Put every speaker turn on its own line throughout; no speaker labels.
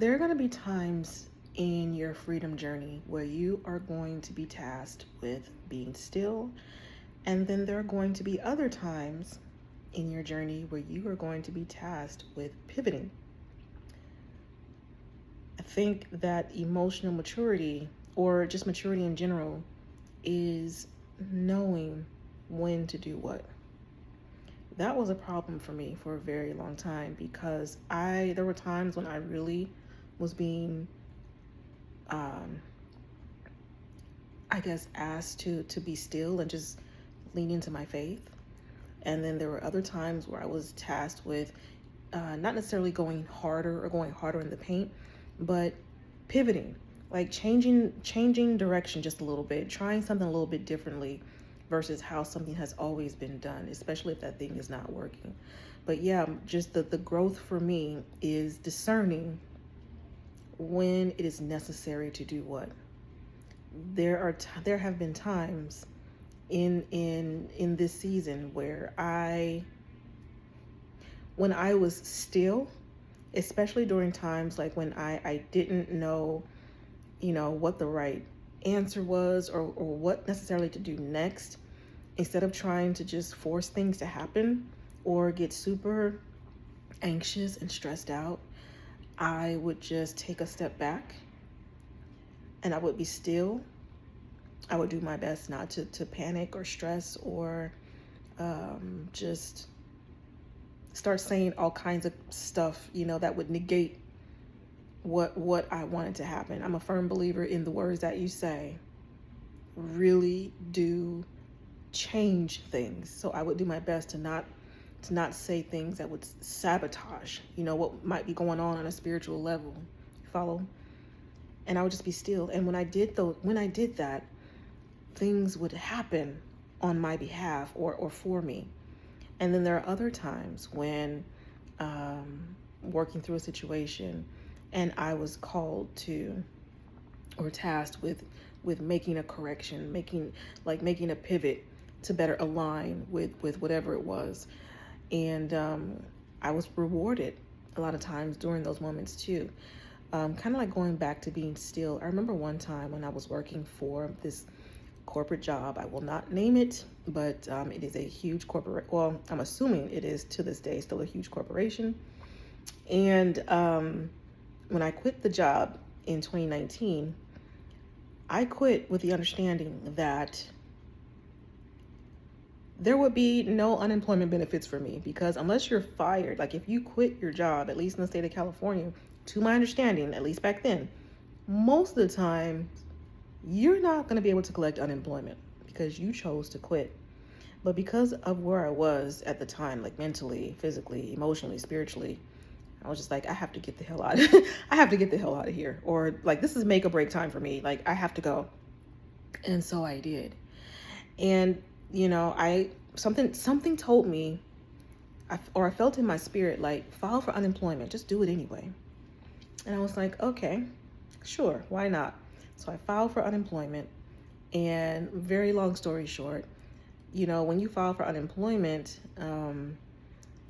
There are going to be times in your freedom journey where you are going to be tasked with being still, and then there are going to be other times in your journey where you are going to be tasked with pivoting. I think that emotional maturity, or just maturity in general, is knowing when to do what. That was a problem for me for a very long time because there were times when I really was being um, I guess asked to be still and just lean into my faith. And then there were other times where I was tasked with not necessarily going harder or going harder in the paint, but pivoting, like changing direction just a little bit, trying something a little bit differently versus how something has always been done, especially if that thing is not working. But yeah, just the growth for me is discerning when it is necessary to do what. There have been times in this season where when I was still, especially during times like when I didn't know, what the right answer was, or what necessarily to do next, instead of trying to just force things to happen or get super anxious and stressed out, I would just take a step back and I would be still. I would do my best not to panic or stress or just start saying all kinds of stuff, that would negate what I wanted to happen. I'm a firm believer in the words that you say really do change things. So I would do my best to not say things that would sabotage, what might be going on a spiritual level. Follow? And I would just be still. And when I did that, things would happen on my behalf or for me. And then there are other times when working through a situation and I was called to or tasked with making a correction, making a pivot to better align with whatever it was. And I was rewarded a lot of times during those moments too. Kind of like going back to being still. I remember one time when I was working for this corporate job. I will not name it, but it is a huge corporate. Well, I'm assuming it is to this day still a huge corporation. And when I quit the job in 2019, I quit with the understanding that there would be no unemployment benefits for me, because unless you're fired, like if you quit your job, at least in the state of California, to my understanding, at least back then, most of the time, you're not going to be able to collect unemployment because you chose to quit. But because of where I was at the time, like mentally, physically, emotionally, spiritually, I was just like, I have to get the hell out. I have to get the hell out of here. Or like, this is make or break time for me. Like, I have to go. And so I did. And, something told me, I felt in my spirit, like, file for unemployment. Just do it anyway. And I was like, okay, sure. Why not? So I filed for unemployment, and very long story short, when you file for unemployment,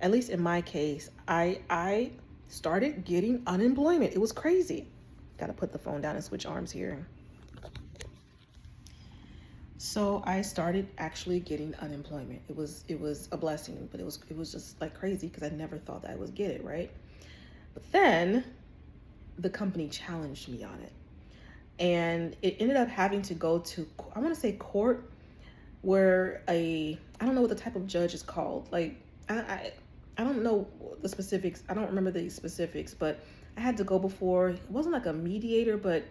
at least in my case, I started getting unemployment. It was crazy. Got to put the phone down and switch arms here. So I started actually getting unemployment. It was a blessing, but it was just like crazy because I never thought that I would get it, right? But then the company challenged me on it. And it ended up having to go to, I want to say court, where I don't know what the type of judge is called. Like, I don't know the specifics. I don't remember the specifics, but I had to go before, it wasn't like a mediator, but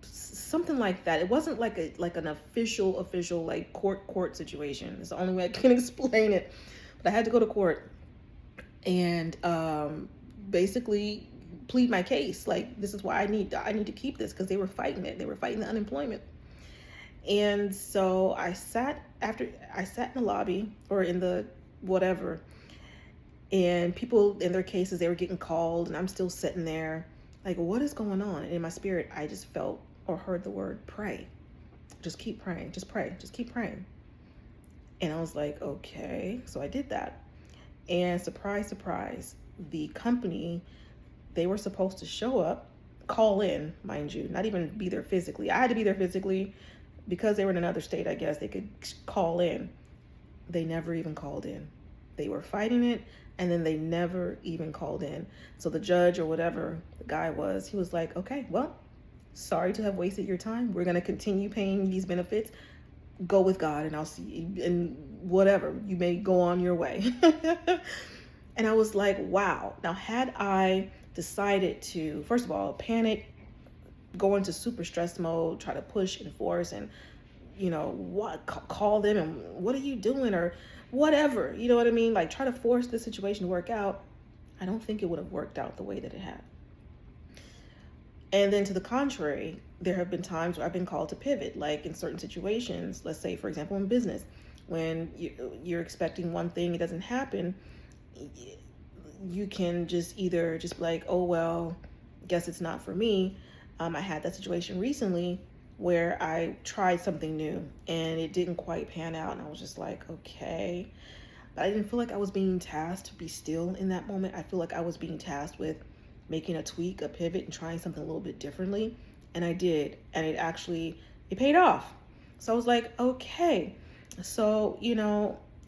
something like that. It wasn't like an official like court situation. It's the only way I can explain it. But I had to go to court and basically plead my case. Like, this is why I need to keep this, because they were fighting it. They were fighting the unemployment. And so I sat in the lobby or in the whatever, and people in their cases, they were getting called, and I'm still sitting there like, what is going on? And in my spirit, I just felt or heard the word pray. Just keep praying. Just pray. Just keep praying. And I was like, okay. So I did that. And surprise, surprise, the company they were supposed to show up, call in, mind you, not even be there physically. I had to be there physically because they were in another state. I guess they could call in. They never even called in. They were fighting it, and then they never even called in. So the judge or whatever the guy was, he was like, okay, well, sorry to have wasted your time. We're going to continue paying these benefits. Go with God, and I'll see you, and whatever, you may go on your way. And I was like, wow. Now, had I decided to, first of all, panic, go into super stress mode, try to push and force, and call them and what are you doing or whatever, you know what I mean? Like, try to force the situation to work out. I don't think it would have worked out the way that it had. And then to the contrary, there have been times where I've been called to pivot, like in certain situations, let's say, for example, in business, when you're expecting one thing, it doesn't happen, you can just either just be like, oh, well, guess it's not for me. I had that situation recently where I tried something new and it didn't quite pan out. And I was just like, okay. But I didn't feel like I was being tasked to be still in that moment. I feel like I was being tasked with making a tweak, a pivot, and trying something a little bit differently. And I did. And it paid off. So I was like, okay. So,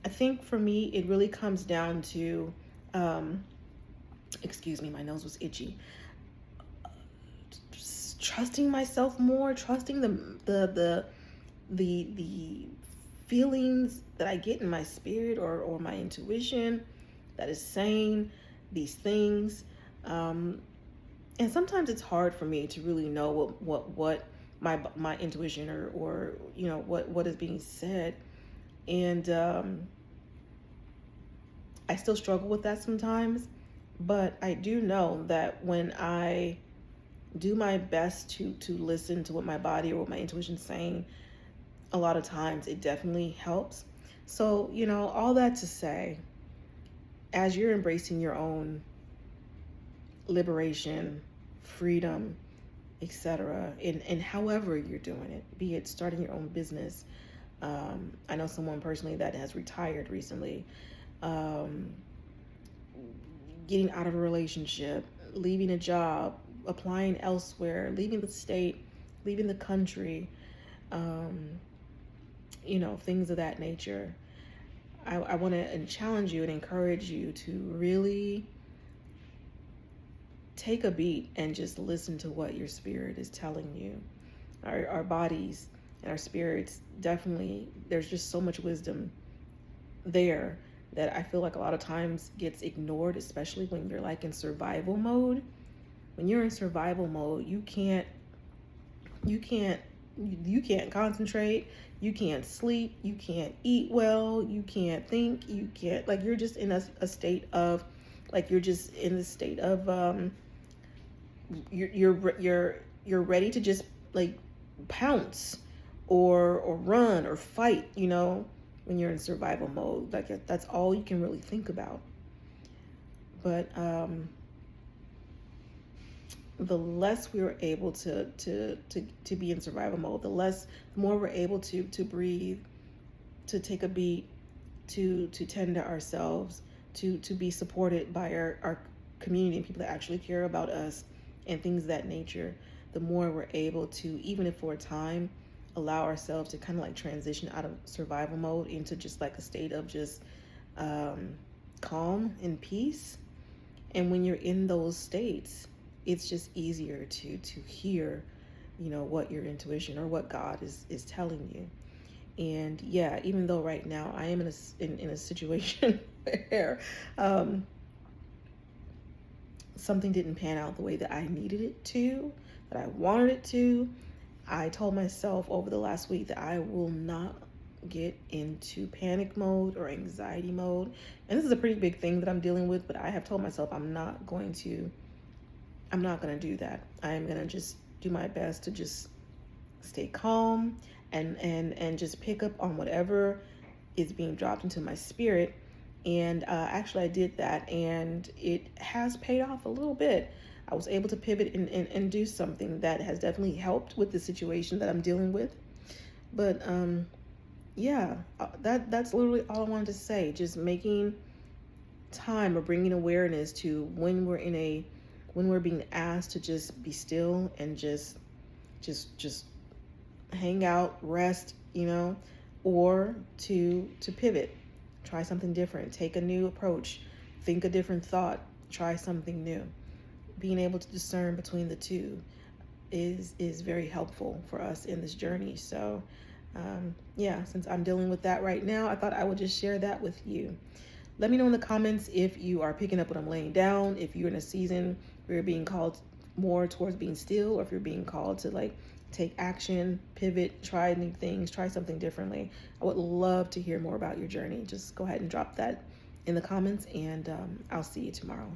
I think for me, it really comes down to, excuse me, my nose was itchy. Trusting myself more, trusting the feelings that I get in my spirit or my intuition that is saying these things. And sometimes it's hard for me to really know what my intuition or what is being said. And I still struggle with that sometimes, but I do know that when I do my best to listen to what my body or what my intuition is saying, a lot of times it definitely helps. So, all that to say, as you're embracing your own liberation, freedom, etc., and however you're doing it, be it starting your own business. I know someone personally that has retired recently, getting out of a relationship, leaving a job, applying elsewhere, leaving the state, leaving the country, things of that nature. I want to challenge you and encourage you to really take a beat and just listen to what your spirit is telling you. Our bodies and our spirits, definitely, there's just so much wisdom there that I feel like a lot of times gets ignored, especially when you're like in survival mode. When you're in survival mode, you can't concentrate, you can't sleep, you can't eat well, you can't think, you can't, like, you're just in a state of, like, you're just in the state of you're ready to just like pounce or run or fight, when you're in survival mode. Like, that's all you can really think about. But the less we are able to be in survival mode, the more we're able to breathe, to take a beat, to tend to ourselves, to be supported by our community and people that actually care about us and things of that nature, the more we're able to, even if for a time, allow ourselves to kind of like transition out of survival mode into just like a state of just calm and peace. And when you're in those states, it's just easier to hear, what your intuition or what God is telling you. And yeah, even though right now I am in a situation where something didn't pan out the way that I needed it to, that I wanted it to, I told myself over the last week that I will not get into panic mode or anxiety mode. And this is a pretty big thing that I'm dealing with, but I have told myself I'm not going to do that. I'm going to just do my best to just stay calm and just pick up on whatever is being dropped into my spirit. And actually I did that, and it has paid off a little bit. I was able to pivot and do something that has definitely helped with the situation that I'm dealing with. But that's literally all I wanted to say. Just making time or bringing awareness to when we're in a when we're being asked to just be still and just hang out, rest, or to pivot, try something different, take a new approach, think a different thought, try something new. Being able to discern between the two is very helpful for us in this journey. So yeah, since I'm dealing with that right now, I thought I would just share that with you. Let me know in the comments if you are picking up what I'm laying down, if you're in a season where you're being called more towards being still, or if you're being called to like take action, pivot, try new things, try something differently. I would love to hear more about your journey. Just go ahead and drop that in the comments, and I'll see you tomorrow.